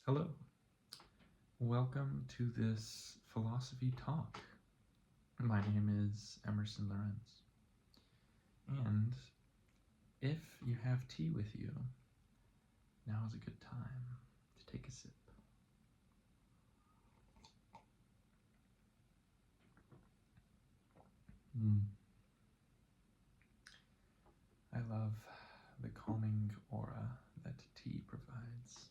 Hello, welcome to this philosophy talk. My name is Emerson Lorenz, and if you have tea with you, now is a good time to take a sip. I love the calming aura that tea provides.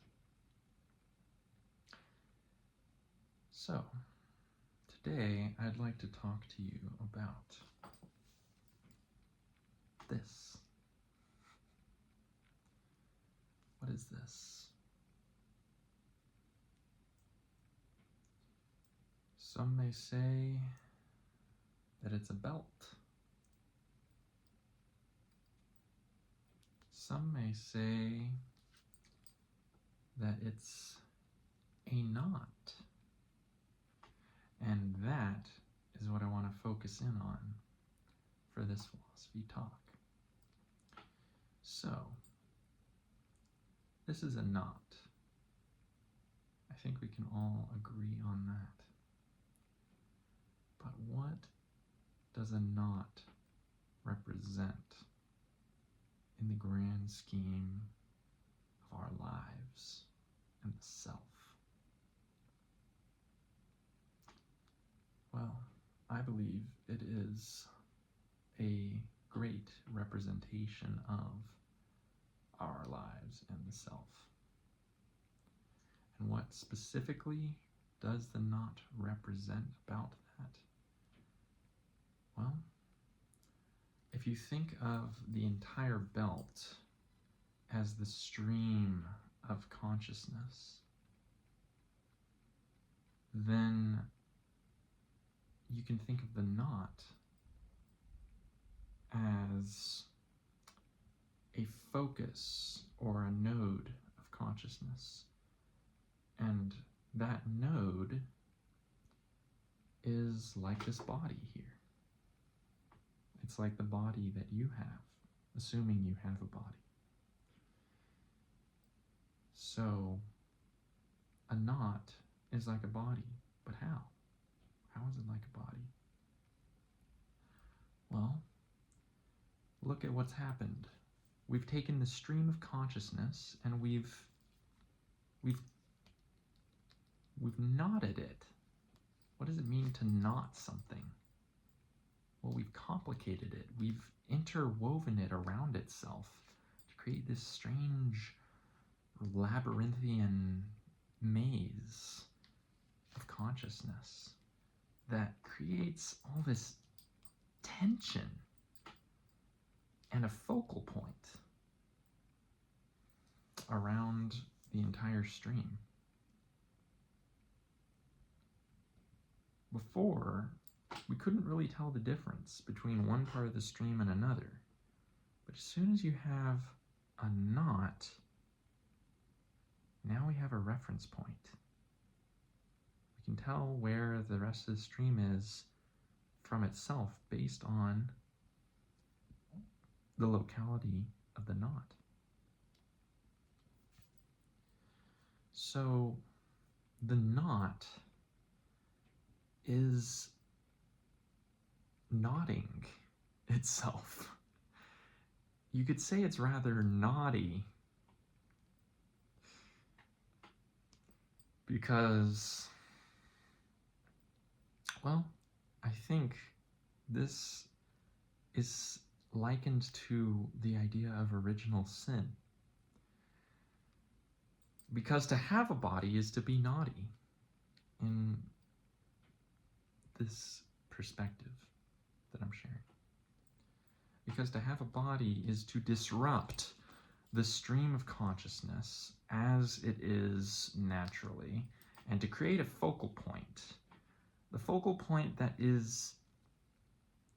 So, today I'd like to talk to you about this. What is this? Some may say that it's a belt. Some may say that it's a knot. And that is what I want to focus in on for this philosophy talk. So, this is a knot. I think we can all agree on that. But what does a knot represent in the grand scheme of our lives and the self? Well, I believe it is a great representation of our lives and the self. And what specifically does the knot represent about that? Well, if you think of the entire belt as the stream of consciousness, then you can think of the knot as a focus or a node of consciousness. And that node is like this body here. It's like the body that you have, assuming you have a body. So, a knot is like a body, but how? How is it like a body? Well, look at what's happened. We've taken the stream of consciousness and we've knotted it. What does it mean to knot something? Well, we've complicated it. We've interwoven it around itself to create this strange labyrinthian maze of consciousness that creates all this tension and a focal point around the entire stream. Before, we couldn't really tell the difference between one part of the stream and another. But as soon as you have a knot, now we have a reference point. We can tell where the rest of the stream is from itself based on the locality of the knot. So the knot is knotting itself. You could say it's rather naughty because, well, I think this is likened to the idea of original sin. Because to have a body is to be naughty in this perspective that I'm sharing. Because to have a body is to disrupt the stream of consciousness as it is naturally, and to create a focal point. The focal point that is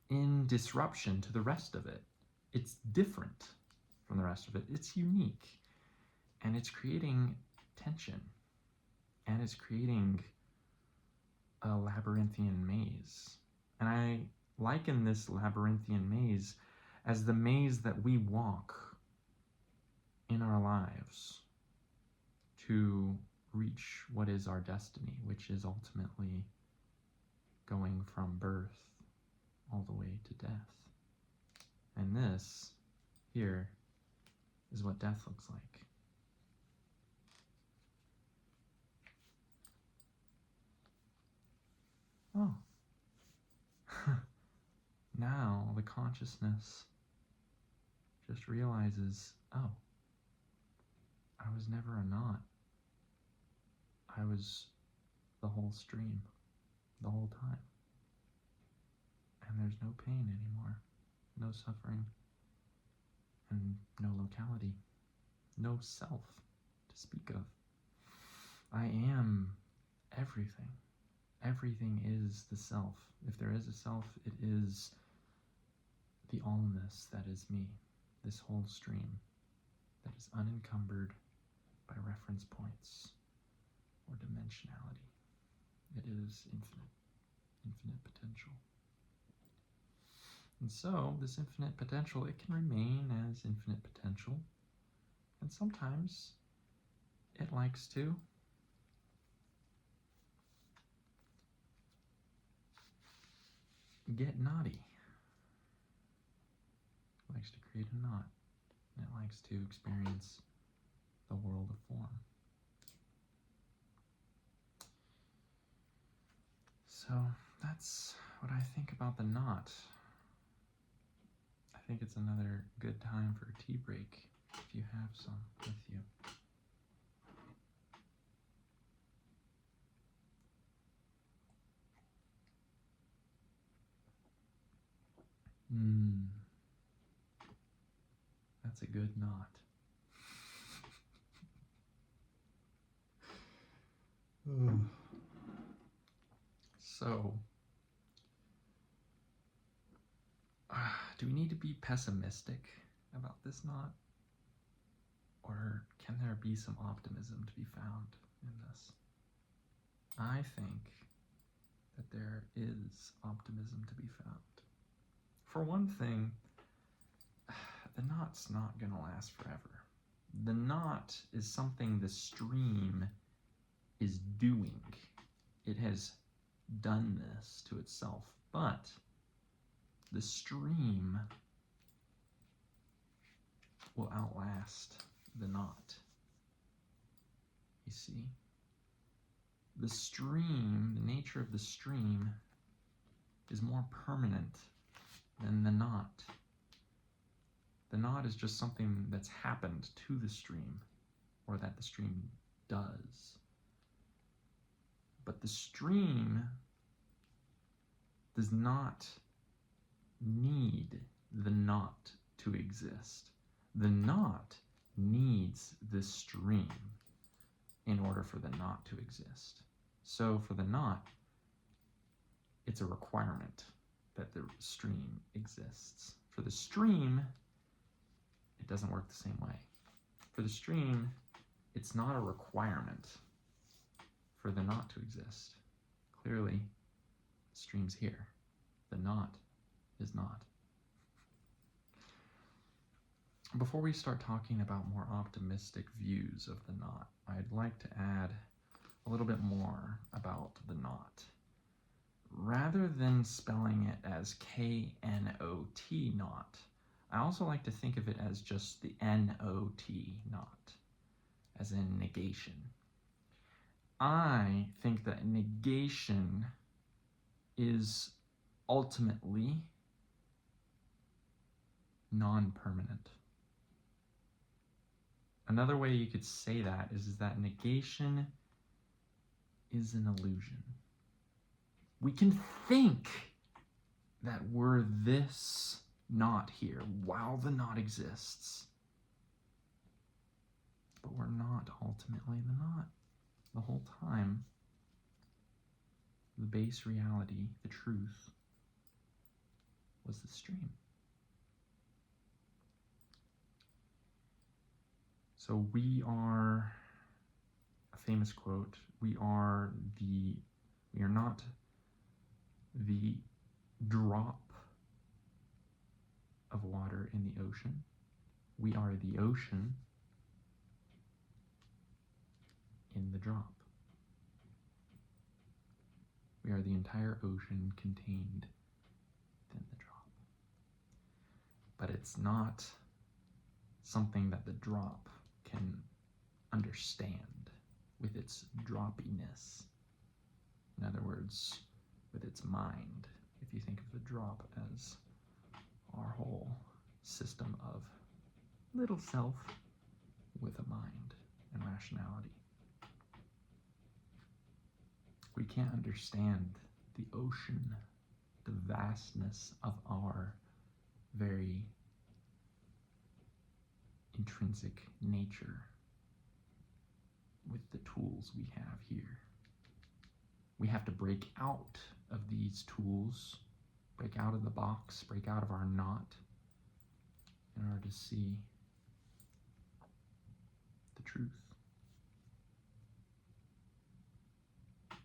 in disruption to the rest of it. It's different from the rest of it. It's unique. And it's creating tension. And it's creating a labyrinthian maze. And I liken this labyrinthian maze as the maze that we walk in our lives to reach what is our destiny, which is ultimately going from birth all the way to death. And this here is what death looks like. Oh. Now the consciousness just realizes, oh, I was never a knot. I was the whole stream, the whole time. And there's no pain anymore, no suffering, and no locality, no self to speak of. I am everything. Everything is the self. If there is a self, it is the allness that is me, this whole stream that is unencumbered by reference points or dimensionality. It is infinite, infinite potential. And so, this infinite potential, it can remain as infinite potential, and sometimes it likes to get naughty. It likes to create a knot, and it likes to experience the world of form. So that's what I think about the knot. I think it's another good time for a tea break if you have some with you. That's a good knot. So, do we need to be pessimistic about this knot? Or can there be some optimism to be found in this? I think that there is optimism to be found. For one thing, the knot's not going to last forever. The knot is something the stream is doing. It has done this to itself, but the stream will outlast the knot. You see? The stream, the nature of the stream, is more permanent than the knot. The knot is just something that's happened to the stream, or that the stream does. But the stream does not need the knot to exist. The knot needs the stream in order for the knot to exist. So for the knot, it's a requirement that the stream exists. For the stream, it doesn't work the same way. For the stream, it's not a requirement for the knot to exist. Clearly, the stream's here. The knot is not. Before we start talking about more optimistic views of the knot, I'd like to add a little bit more about the knot. Rather than spelling it as K-N-O-T knot, I also like to think of it as just the N-O-T knot, as in negation. I think that negation is ultimately non-permanent. Another way you could say that is that negation is an illusion. We can think that we're this knot here while the knot exists, but we're not ultimately the knot. The whole time, the base reality, the truth, was the stream. So we are, a famous quote, we are not the drop of water in the ocean. We are the ocean in the drop. We are the entire ocean contained within the drop. But it's not something that the drop can understand with its droppiness. In other words, with its mind. If you think of the drop as our whole system of little self with a mind and rationality. We can't understand the ocean, the vastness of our very intrinsic nature with the tools we have here. We have to break out of these tools, break out of the box, break out of our knot in order to see the truth. Of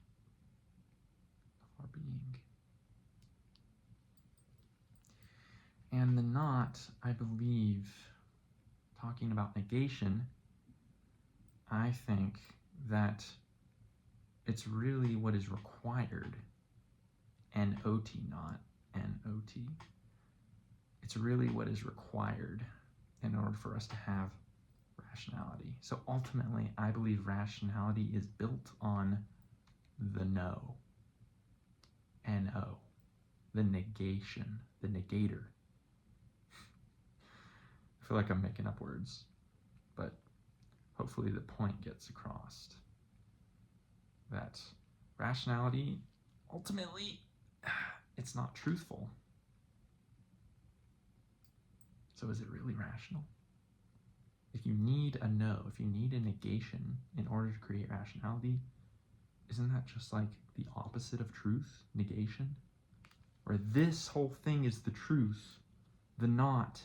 our being. And the knot, I believe, talking about negation, I think that it's really what is required, N-O-T, not N-O-T. It's really what is required in order for us to have rationality. So ultimately, I believe rationality is built on the no, N-O, the negation, the negator. I feel like I'm making up words, but hopefully the point gets across that rationality, ultimately, it's not truthful. So is it really rational? If you need a no, if you need a negation in order to create rationality, isn't that just like the opposite of truth, negation? Where this whole thing is the truth, the not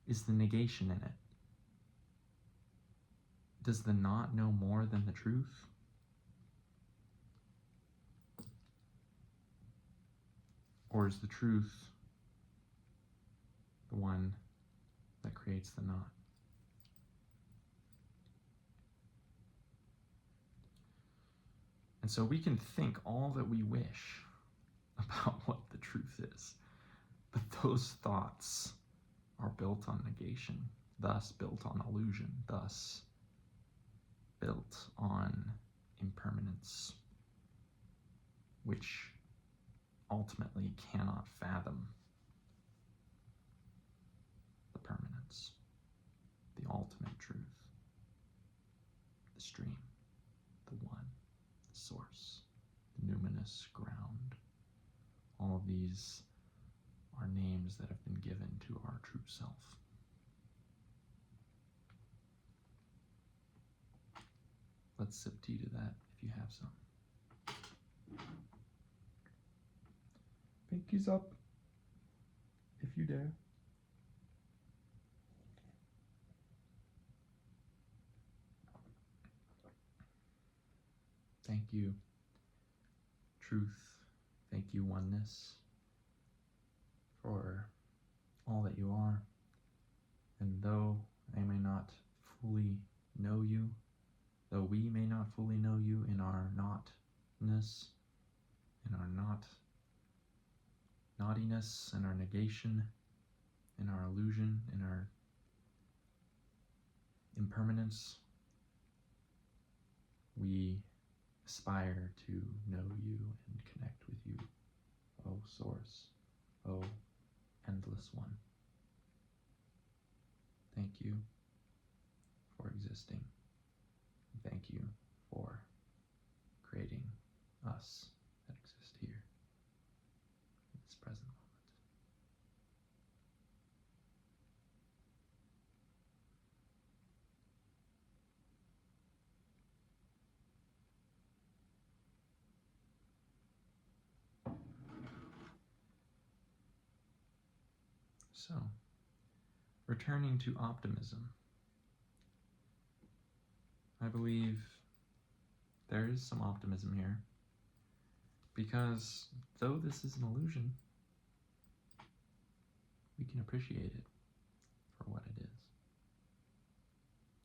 is the negation in it. Does the not know more than the truth? Or is the truth the one that creates the not? And so we can think all that we wish about what the truth is, but those thoughts are built on negation, thus built on illusion, thus built on impermanence, which ultimately cannot fathom the permanence, the ultimate truth, the stream, the one, the source, the numinous ground. All of these are names that have been given to our true self. Let's sip tea to that if you have some. Pinkies up, if you dare. Thank you, truth. Thank you, oneness, for all that you are. And though I may not fully know you, though we may not fully know you in our notness, in our naughtiness, in our negation, in our illusion, in our impermanence, we aspire to know you and connect with you, O Source, O Endless One. Thank you for existing. Thank you for creating us that exist here in this present moment. So, returning to optimism, I believe there is some optimism here, because though this is an illusion, we can appreciate it for what it is.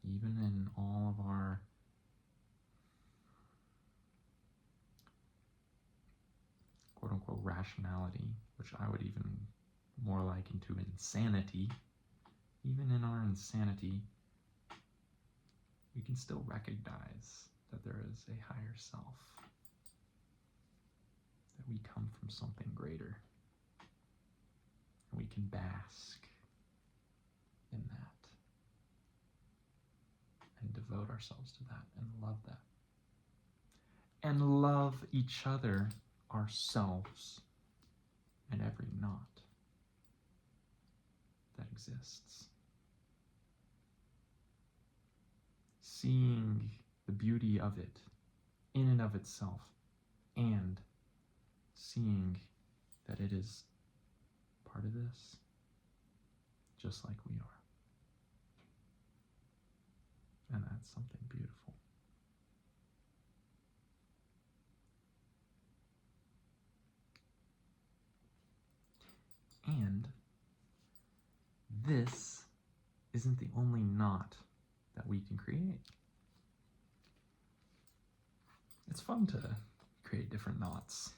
Even in all of our unquote rationality, which I would even more liken to insanity, even in our insanity, we can still recognize that there is a higher self, that we come from something greater, and we can bask in that and devote ourselves to that and love that. And love each other, ourselves, and every knot that exists. Seeing the beauty of it in and of itself, and seeing that it is part of this, just like we are. And that's something beautiful. And this isn't the only knot that we can create. It's fun to create different knots.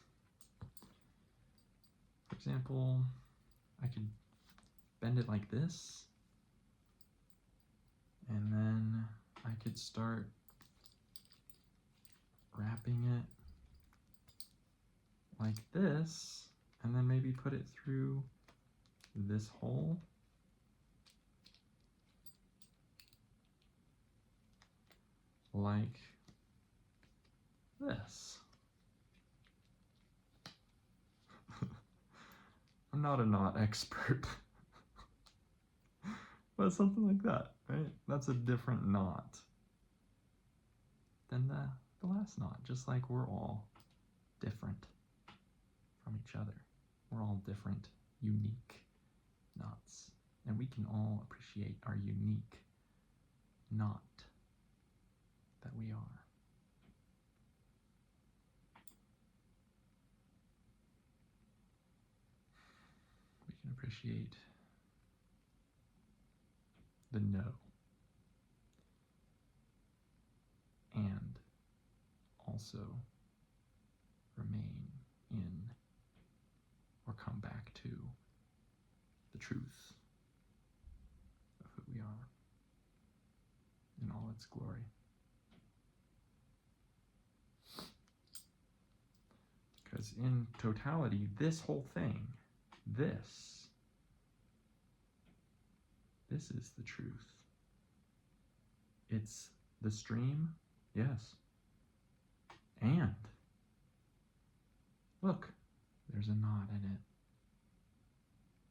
For example, I could bend it like this, and then I could start wrapping it like this, and then maybe put it through this hole. Like this. I'm not a knot expert, but something like that, right? That's a different knot than the last knot, just like we're all different from each other. We're all different, unique knots, and we can all appreciate our unique knot that we are. We can appreciate the no, and also remain in or come back to the truth of who we are in all its glory. Because in totality, this whole thing, this is the truth. It's the stream, yes. And look, there's a knot in it.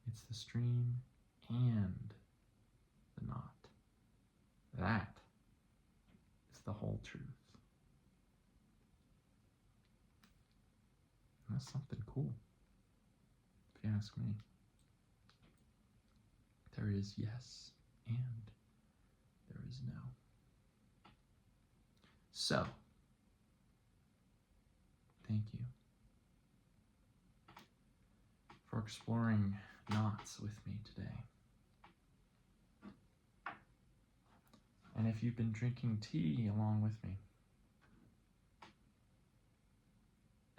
It's the stream and the knot. That is the whole truth. And that's something cool, if you ask me. There is yes and there is no. So, thank you for exploring knots with me today. And if you've been drinking tea along with me,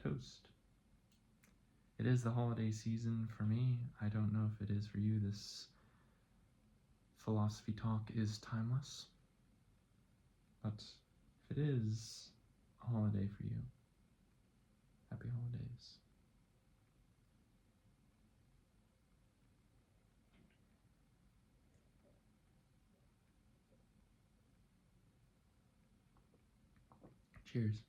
toast. It is the holiday season for me. I don't know if it is for you. This philosophy talk is timeless. But if it is a holiday for you, happy holidays. Cheers.